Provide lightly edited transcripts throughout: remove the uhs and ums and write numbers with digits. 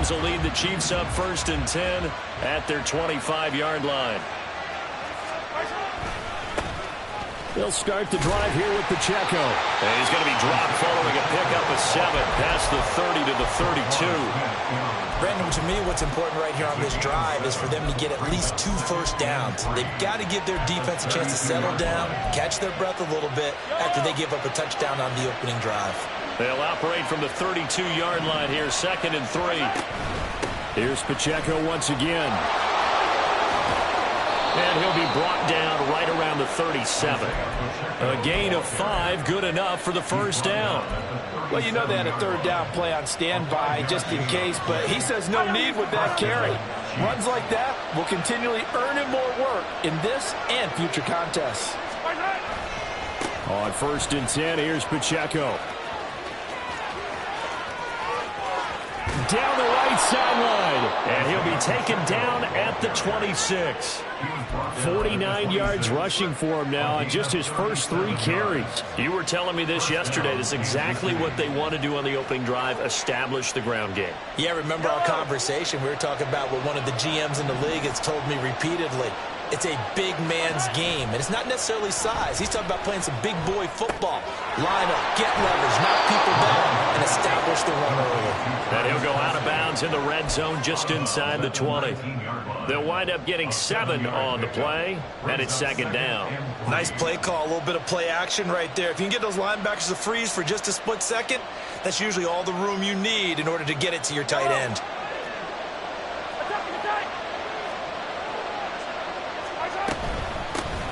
Ravens will lead the Chiefs up 1st and 10 at their 25-yard line. They'll start the drive here with Pacheco. And he's going to be dropped following a pickup of 7 past the 30 to the 32. Brandon, to me, what's important right here on this drive is for them to get at least 2 first downs. They've got to give their defense a chance to settle down, catch their breath a little bit after they give up a touchdown on the opening drive. They'll operate from the 32-yard line here, 2nd and 3. Here's Pacheco once again. And he'll be brought down right around the 37. A gain of 5, good enough for the first down. Well, you know they had a 3rd down play on standby just in case, but he says no need with that carry. Runs like that will continually earn him more work in this and future contests. On 1st and 10, here's Pacheco. Down the right sideline, and he'll be taken down at the 26. 49 yards rushing for him now on just his first 3 carries. You were telling me this yesterday. This is exactly what they want to do on the opening drive, establish the ground game. Yeah, remember our conversation. We were talking about what one of the GMs in the league has told me repeatedly. It's a big man's game, and it's not necessarily size. He's talking about playing some big boy football. Line up, get leverage, knock people down, and establish the run early. And he'll go out of bounds in the red zone just inside the 20. They'll wind up getting 7 on the play, and it's 2nd down. Nice play call, a little bit of play action right there. If you can get those linebackers to freeze for just a split second, that's usually all the room you need in order to get it to your tight end.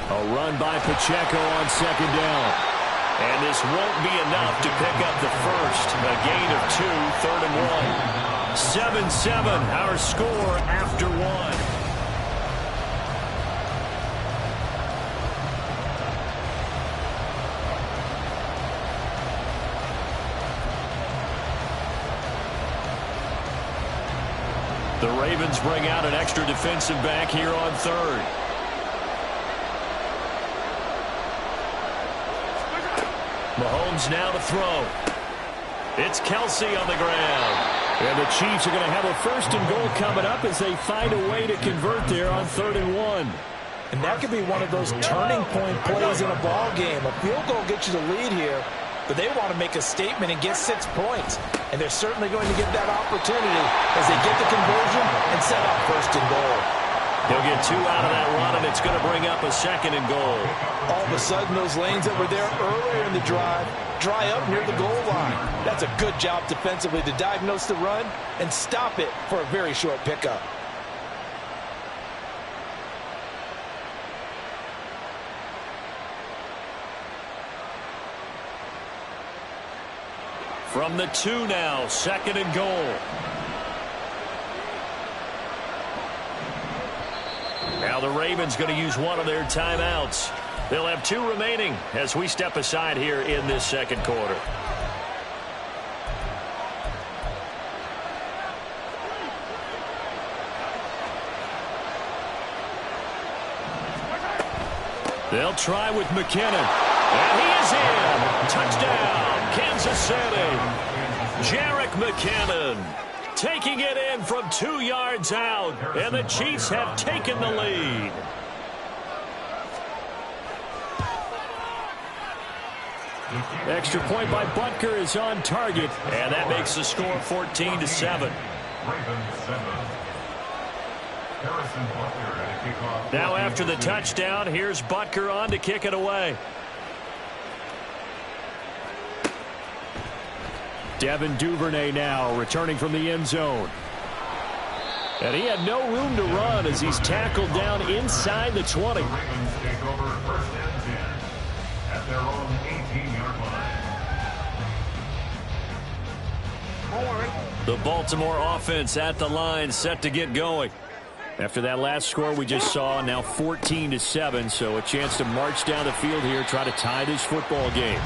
A run by Pacheco on 2nd down. And this won't be enough to pick up the first. A gain of 2, 3rd and 1. 7-7, our score after 1. The Ravens bring out an extra defensive back here on 3rd. Mahomes now to throw. It's Kelsey on the ground. And the Chiefs are going to have a 1st and goal coming up as they find a way to convert there on 3rd and 1. And that could be one of those turning point plays in a ball game. A field goal gets you the lead here, but they want to make a statement and get 6 points. And they're certainly going to get that opportunity as they get the conversion and set up 1st and goal. He'll get 2 out of that run, and it's going to bring up a 2nd and goal. All of a sudden, those lanes that were there earlier in the drive dry up near the goal line. That's a good job defensively to diagnose the run and stop it for a very short pickup. From the 2 now, 2nd and goal. Now the Ravens going to use one of their timeouts. They'll have 2 remaining as we step aside here in this 2nd quarter. They'll try with McKinnon. And he is in. Touchdown, Kansas City. Jerick McKinnon taking it in from 2 yards out. And the Chiefs have taken the lead. Extra point by Butker is on target. And that makes the score 14-7. Now after the touchdown, here's Butker on to kick it away. Devin Duvernay now returning from the end zone. And he had no room to run as he's tackled down inside the 20. Take over 1st and 10 at their own 18-yard line. The Baltimore offense at the line, set to get going. After that last score we just saw, now 14-7, so a chance to march down the field here, try to tie this football game.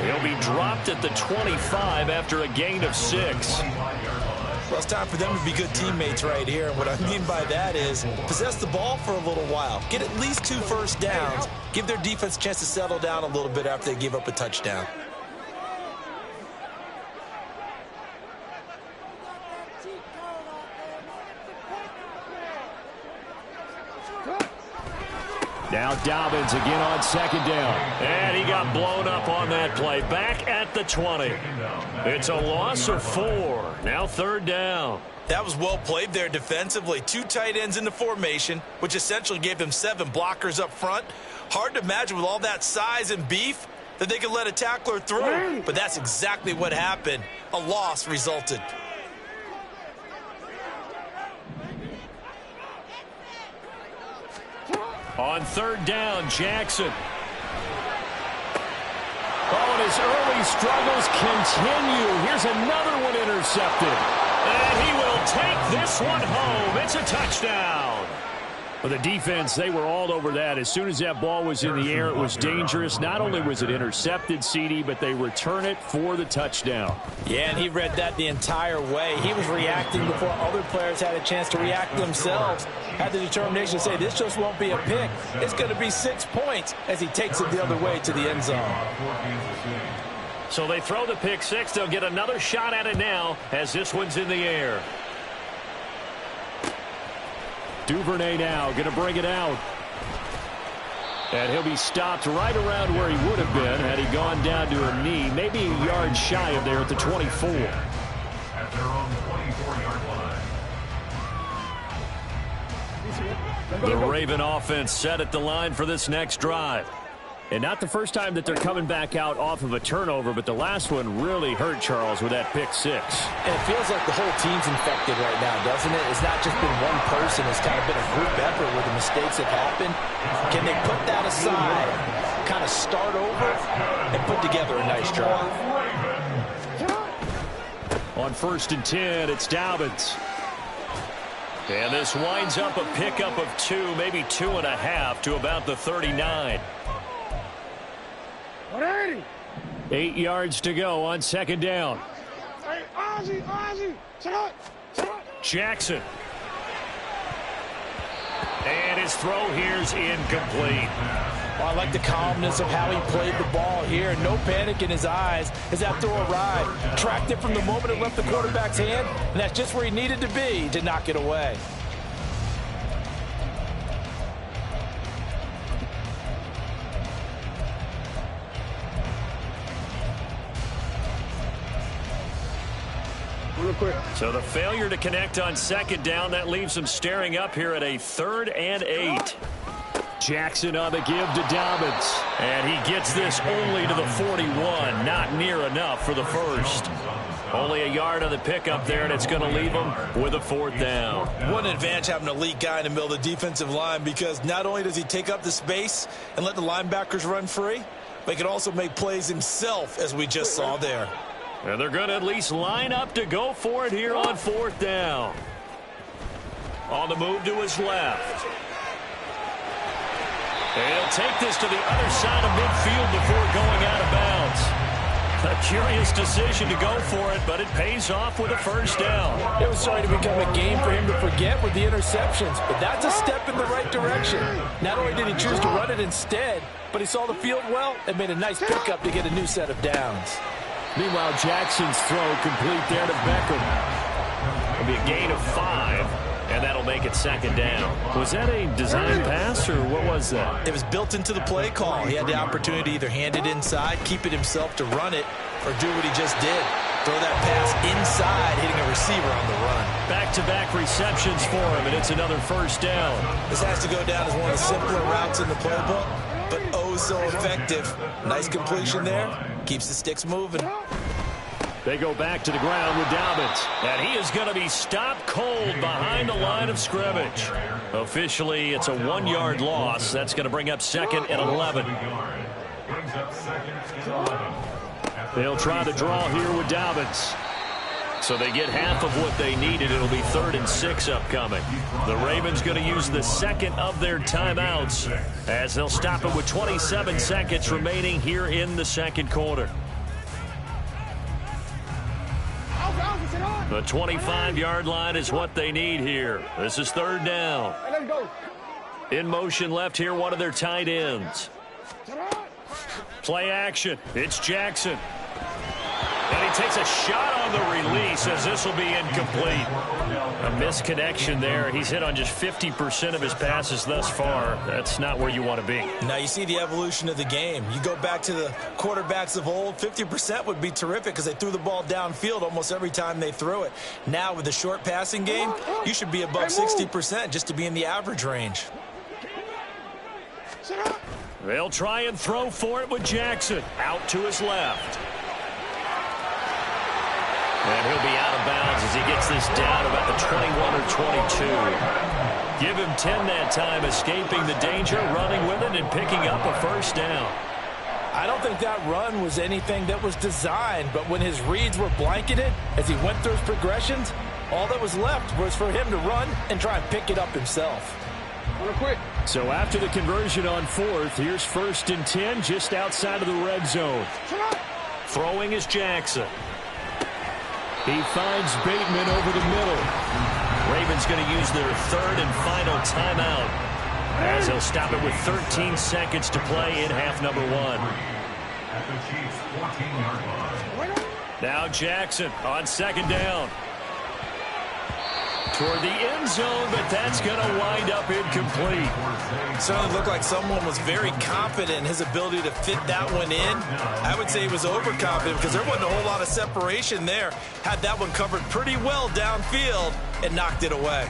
He'll be dropped at the 25 after a gain of 6. Well, it's time for them to be good teammates right here. And what I mean by that is possess the ball for a little while. Get at least 2 first downs. Give their defense a chance to settle down a little bit after they give up a touchdown. Now Dobbins again on second down. And he got blown up on that play. Back at the 20. It's a loss of 4. Now third down. That was well played there defensively. 2 tight ends in the formation, which essentially gave them 7 blockers up front. Hard to imagine with all that size and beef that they could let a tackler through. But that's exactly what happened. A loss resulted. On third down, Jackson. Oh, and his early struggles continue. Here's another one intercepted. And he will take this one home. It's a touchdown. For the defense, they were all over that. As soon as that ball was in the air, it was dangerous. Not only was it intercepted, CD, but they return it for the touchdown. Yeah, and he read that the entire way. He was reacting before other players had a chance to react themselves. Had the determination to say, this just won't be a pick. It's going to be 6 points as he takes it the other way to the end zone. So they throw the pick 6. They'll get another shot at it now as this one's in the air. Duvernay now going to bring it out. And he'll be stopped right around where he would have been had he gone down to a knee. Maybe a yard shy of there at the 24. At their own 24-yard line. The Raven offense set at the line for this next drive. And not the first time that they're coming back out off of a turnover, but the last one really hurt Charles with that pick 6. And it feels like the whole team's infected right now, doesn't it? It's not just been one person. It's kind of been a group effort where the mistakes have happened. Can they put that aside, kind of start over, and put together a nice drive? On 1st and 10, it's Dobbins. And this winds up a pickup of 2, maybe 2.5 to about the 39. 8 yards to go on second down. Jackson. And his throw here's incomplete. Well, I like the calmness of how he played the ball here. No panic in his eyes as that throw arrived. Tracked it from the moment it left the quarterback's hand, and that's just where he needed to be to knock it away. So the failure to connect on second down, that leaves them staring up here at a 3rd and 8. Jackson on the give to Dobbins. And he gets this only to the 41. Not near enough for the first. Only a yard on the pickup there, and it's going to leave them with a 4th down. What an advantage having an elite guy in the middle of the defensive line, because not only does he take up the space and let the linebackers run free, but he can also make plays himself, as we just saw there. And they're going to at least line up to go for it here on 4th down. On the move to his left. And he'll take this to the other side of midfield before going out of bounds. A curious decision to go for it, but it pays off with a 1st down. It was starting to become a game for him to forget with the interceptions, but that's a step in the right direction. Not only did he choose to run it instead, but he saw the field well and made a nice pickup to get a new set of downs. Meanwhile, Jackson's throw complete there to Beckham. It'll be a gain of 5, and that'll make it 2nd down. Was that a design pass, or what was that? It was built into the play call. He had the opportunity to either hand it inside, keep it himself to run it, or do what he just did. Throw that pass inside, hitting a receiver on the run. Back-to-back receptions for him, and it's another 1st down. This has to go down as one of the simpler routes in the playbook, but oh so effective. Nice completion there. Keeps the sticks moving. They go back to the ground with Dobbins. And he is going to be stopped cold behind the line of scrimmage. Officially, it's a 1-yard loss. That's going to bring up 2nd and 11. They'll try the draw here with Dobbins. So they get half of what they needed. It'll be 3rd and 6 upcoming. The Ravens going to use the 2nd of their timeouts as they'll stop it with 27 seconds remaining here in the 2nd quarter. The 25-yard line is what they need here. This is 3rd down. In motion left here, one of their tight ends. Play action. It's Jackson. And he takes a shot on the release as this will be incomplete. A misconnection there. He's hit on just 50% of his passes thus far. That's not where you want to be. Now you see the evolution of the game. You go back to the quarterbacks of old, 50% would be terrific because they threw the ball downfield almost every time they threw it. Now with the short passing game, you should be above 60% just to be in the average range. They'll try and throw for it with Jackson. Out to his left. And he'll be out of bounds as he gets this down about the 21 or 22. Give him 10 that time, escaping the danger, running with it, and picking up a first down. I don't think that run was anything that was designed, but when his reads were blanketed, as he went through his progressions, all that was left was for him to run and try and pick it up himself. Real quick. So after the conversion on fourth, here's 1st and 10 just outside of the red zone. Throwing is Jackson. He finds Bateman over the middle. Ravens going to use their 3rd and final timeout as they'll stop it with 13 seconds to play in half number 1. At the Chiefs' 14-yard line. Now Jackson on 2nd down. Toward the end zone, but that's going to wind up incomplete. Certainly looked like someone was very confident in his ability to fit that one in. I would say he was overconfident because there wasn't a whole lot of separation there. Had that one covered pretty well downfield and knocked it away.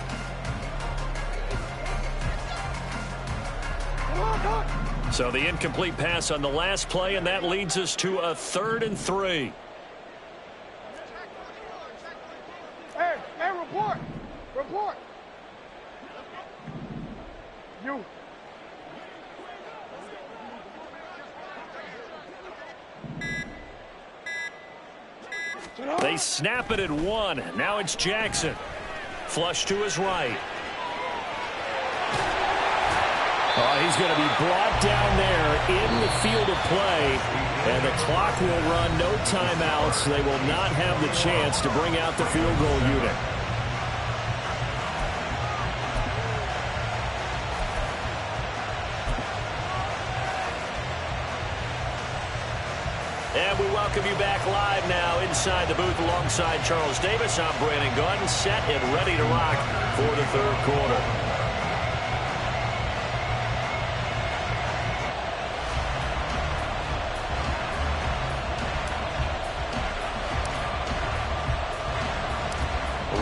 So the incomplete pass on the last play, and that leads us to a 3rd and 3. Hey, report. Report. You. They snap it at 1. Now it's Jackson. Flush to his right. Oh, he's going to be brought down there in the field of play. And the clock will run, no timeouts. They will not have the chance to bring out the field goal unit. And we welcome you back live now inside the booth alongside Charles Davis. I'm Brandon Gaudin, set and ready to rock for the 3rd quarter.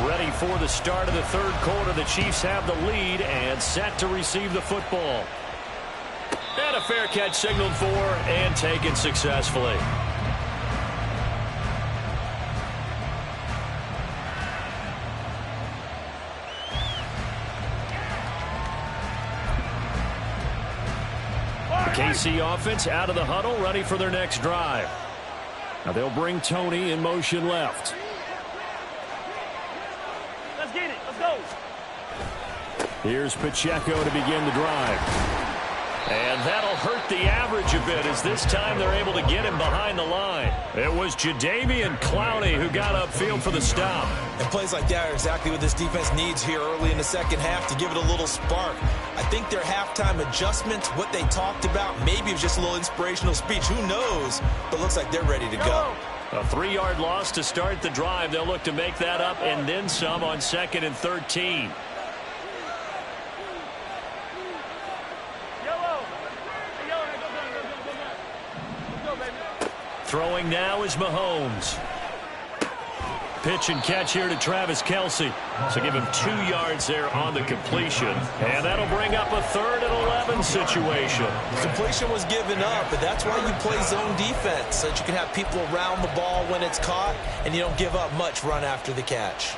Ready for the start of the 3rd quarter. The Chiefs have the lead and set to receive the football. And a fair catch signaled for and taken successfully. The KC offense out of the huddle, ready for their next drive. Now they'll bring Tony in motion left. Let's get it. Let's go. Here's Pacheco to begin the drive. And that'll hurt the average a bit as this time they're able to get him behind the line. It was Jadeveon Clowney who got upfield for the stop. And plays like that are exactly what this defense needs here early in the 2nd half to give it a little spark. I think their halftime adjustments, what they talked about, maybe it was just a little inspirational speech. Who knows? But looks like they're ready to go. A 3-yard loss to start the drive. They'll look to make that up and then some on 2nd and 13. Throwing now is Mahomes. Pitch and catch here to Travis Kelce. So give him 2 yards there on the completion. And that'll bring up a 3rd and 11 situation. Completion was given up, but that's why you play zone defense, so that you can have people around the ball when it's caught, and you don't give up much run after the catch.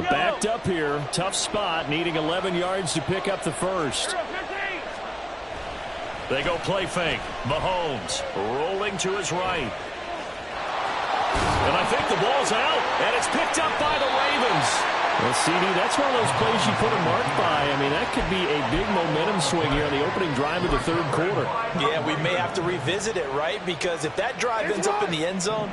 Backed up here, tough spot, needing 11 yards to pick up the first. They go play fake. Mahomes rolling to his right. And I think the ball's out, and it's picked up by the Ravens. Well, CD, that's one of those plays you put a mark by. I mean, that could be a big momentum swing here on the opening drive of the third quarter. Yeah, we may have to revisit it, right? Because if that drive ends up in the end zone,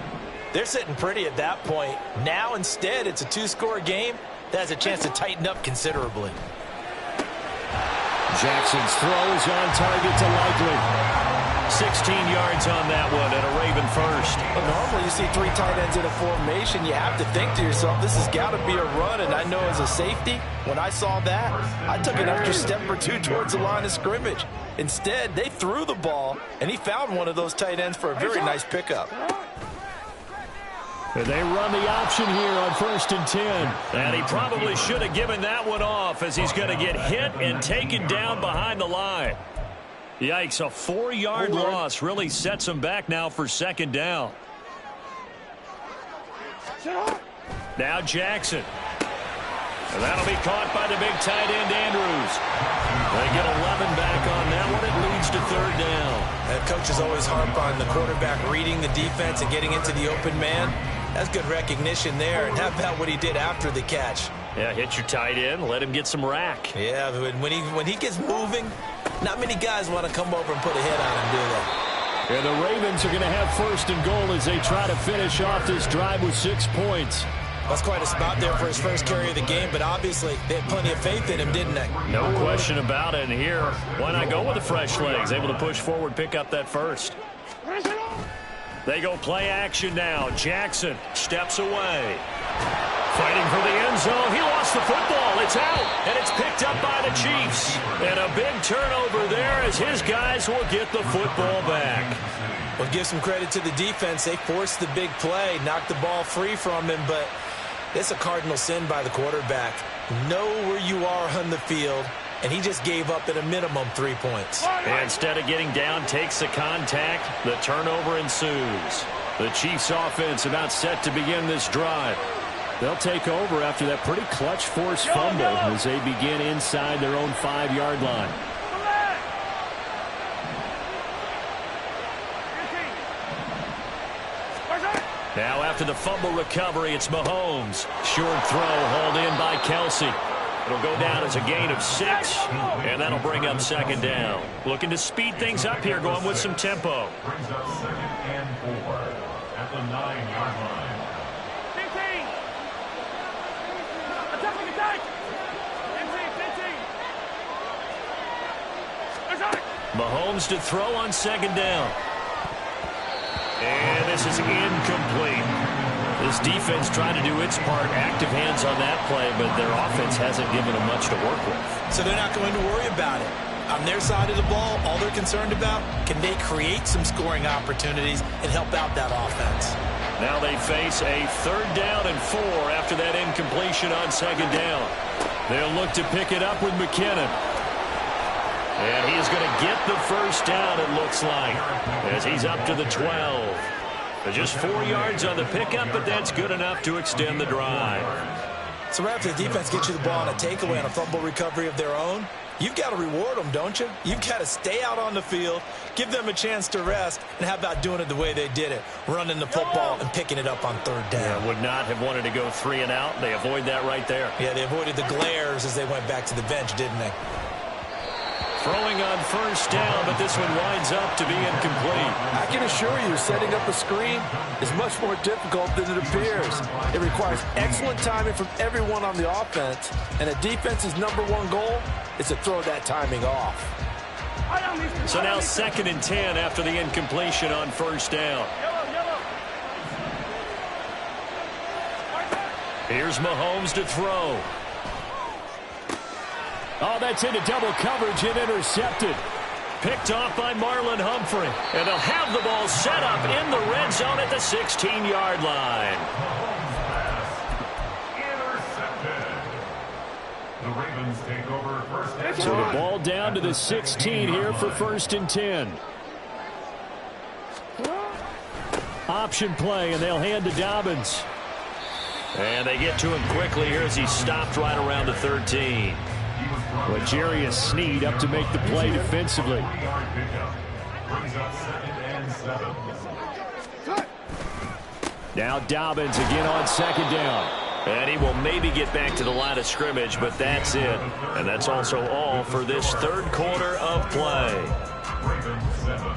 they're sitting pretty at that point. Now, instead, it's a two-score game. That has a chance to tighten up considerably. Jackson's throw is on target to Likely. 16 yards on that one and a Raven first. Well, normally you see three tight ends in a formation. You have to think to yourself, this has got to be a run. And I know as a safety, when I saw that, I took an extra step or two towards the line of scrimmage. Instead, they threw the ball, and he found one of those tight ends for a very nice pickup. And they run the option here on 1st and 10. And he probably should have given that one off as he's going to get hit and taken down behind the line. Yikes, a 4-yard loss really sets him back now for 2nd down. Now Jackson. And that'll be caught by the big tight end, Andrews. They get 11 back on that one. It leads to 3rd down. And coaches always harp on the quarterback reading the defense and getting into the open man. That's good recognition there. And how about what he did after the catch? Yeah, hit your tight end, let him get some rack. Yeah, when he gets moving, not many guys want to come over and put a hit on him, do they? And the Ravens are going to have 1st and goal as they try to finish off this drive with 6 points. That's quite a spot there for his first carry of the game, but obviously they had plenty of faith in him, didn't they? No question about it. And here, why not go with the fresh legs? Able to push forward, pick up that first. They go play action now. Jackson steps away. Fighting for the end zone. He lost the football. It's out, and it's picked up by the Chiefs. And a big turnover there as his guys will get the football back. Well, give some credit to the defense. They forced the big play, knocked the ball free from him, but it's a cardinal sin by the quarterback. Know where you are on the field, and he just gave up at a minimum 3 points. And instead of getting down, takes the contact. The turnover ensues. The Chiefs offense about set to begin this drive. They'll take over after that pretty clutch forced fumble as they begin inside their own 5-yard line. Now after the fumble recovery, it's Mahomes. Short throw hauled in by Kelsey. It'll go down as a gain of 6, and that'll bring up 2nd down. Looking to speed things up here, going with some tempo. Brings up 2nd and 4 at the 9-yard line. Mahomes to throw on 2nd down. And this is incomplete. This defense trying to do its part. Active hands on that play, but their offense hasn't given them much to work with. So they're not going to worry about it. On their side of the ball, all they're concerned about, can they create some scoring opportunities and help out that offense? Now they face a 3rd down and 4 after that incompletion on 2nd down. They'll look to pick it up with McKinnon. And he's going to get the first down, it looks like, as he's up to the 12. Just 4 yards on the pickup, but that's good enough to extend the drive. So right after the defense gets you the ball on a takeaway on a fumble recovery of their own, you've got to reward them, don't you? You've got to stay out on the field, give them a chance to rest, and how about doing it the way they did it, running the football and picking it up on 3rd down. Yeah, would not have wanted to go 3 and out. They avoid that right there. Yeah, they avoided the glares as they went back to the bench, didn't they? Throwing on 1st down, but this one winds up to be incomplete. I can assure you, setting up a screen is much more difficult than it appears. It requires excellent timing from everyone on the offense, and a defense's #1 goal is to throw that timing off. So now 2nd and 10 after the incompletion on 1st down. Here's Mahomes to throw. Oh, that's into double coverage and intercepted. Picked off by Marlon Humphrey. And they'll have the ball set up in the red zone at the 16-yard line. Intercepted. The Ravens take over 1st and 10. So the ball down to the 16 here for 1st and 10. Option play, and they'll hand to Dobbins. And they get to him quickly here as he stopped right around the 13. L'Jarius Sneed up to make the play defensively. Now Dobbins again on 2nd down. And he will maybe get back to the line of scrimmage, but that's it. And that's also all for this third quarter of play. Ravens 7.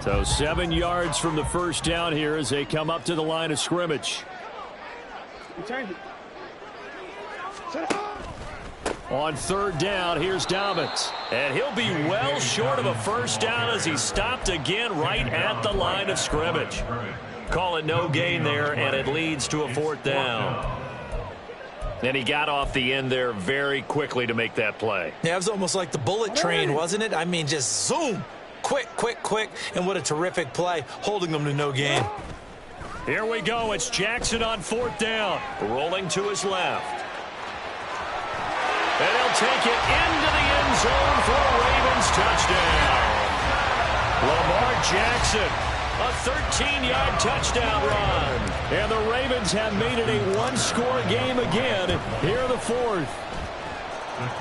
So 7 yards from the first down here as they come up to the line of scrimmage. On third down, here's Dobbins. And he'll be well short of a first down as he stopped again right at the line of scrimmage. Call it no gain there, and it leads to a fourth down. And he got off the end there very quickly to make that play. Yeah, it was almost like the bullet train, wasn't it? I mean, just zoom. Quick, quick, quick. And what a terrific play, holding them to no gain. Here we go. It's Jackson on fourth down. Rolling to his left. And he'll take it into the end zone for a Ravens touchdown. Lamar Jackson, a 13-yard touchdown run. And the Ravens have made it a one-score game again here in the fourth.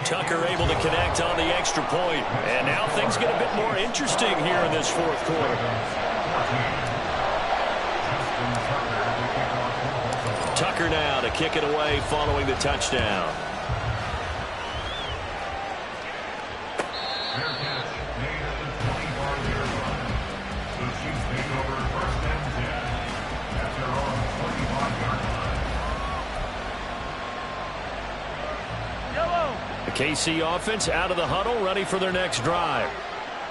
Tucker able to connect on the extra point. And now things get a bit more interesting here in this fourth quarter. Tucker now to kick it away following the touchdown. Fair catch made at the 25-yard line. The Chiefs take over first and 10 at their own 25-yard line. The KC offense out of the huddle, ready for their next drive.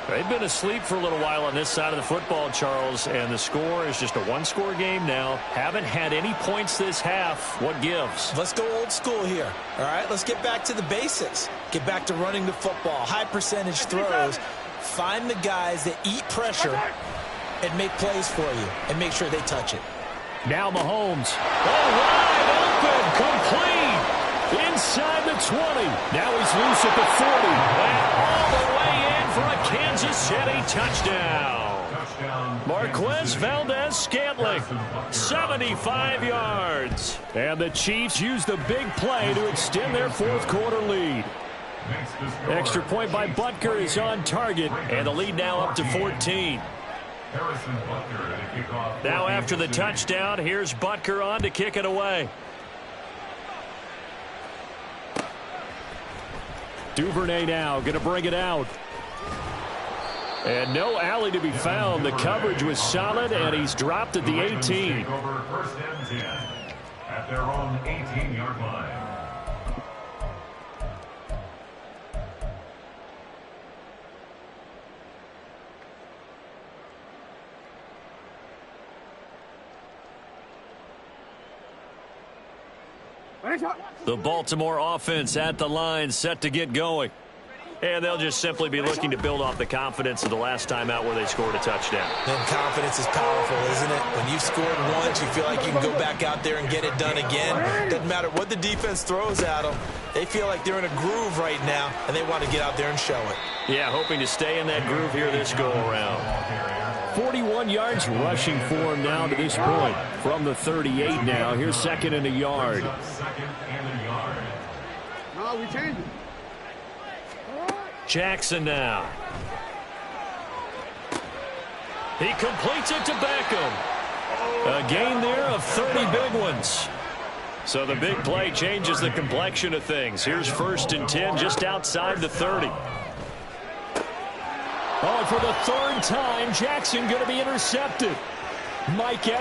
They've been asleep for a little while on this side of the football, Charles, and the score is just a one-score game now. Haven't had any points this half. What gives? Let's go old school here, all right? Let's get back to the basics. Get back to running the football, high-percentage throws. Find the guys that eat pressure and make plays for you, and make sure they touch it. Now Mahomes. Oh, wide open, complete. Inside the 20. Now he's loose at the 40. And all the way in for a Kansas City touchdown. Marquez Valdez-Scantling, 75 yards. And the Chiefs use the big play to extend their fourth quarter lead. Extra point by Butker is on target, and the lead now up to 14. Now after the touchdown, here's Butker on to kick it away. Duvernay now going to bring it out. And no alley to be found. The coverage was solid, and he's dropped at the 18. Over first and 10 at their own 18-yard line. The Baltimore offense at the line, set to get going. And they'll just simply be looking to build off the confidence of the last time out where they scored a touchdown. And confidence is powerful, isn't it? When you've scored once, you feel like you can go back out there and get it done again. Doesn't matter what the defense throws at them. They feel like they're in a groove right now, and they want to get out there and show it. Yeah, hoping to stay in that groove here this go-around. 41 yards rushing for him now to this point. From the 38 now. Here's second and a yard. No, we changed it. Jackson now. He completes it to Beckham. A gain there of 30 big ones. So the big play changes the complexion of things. Here's first and 10 just outside the 30. Oh, for the third time, Jackson going to be intercepted. Mike Edwards.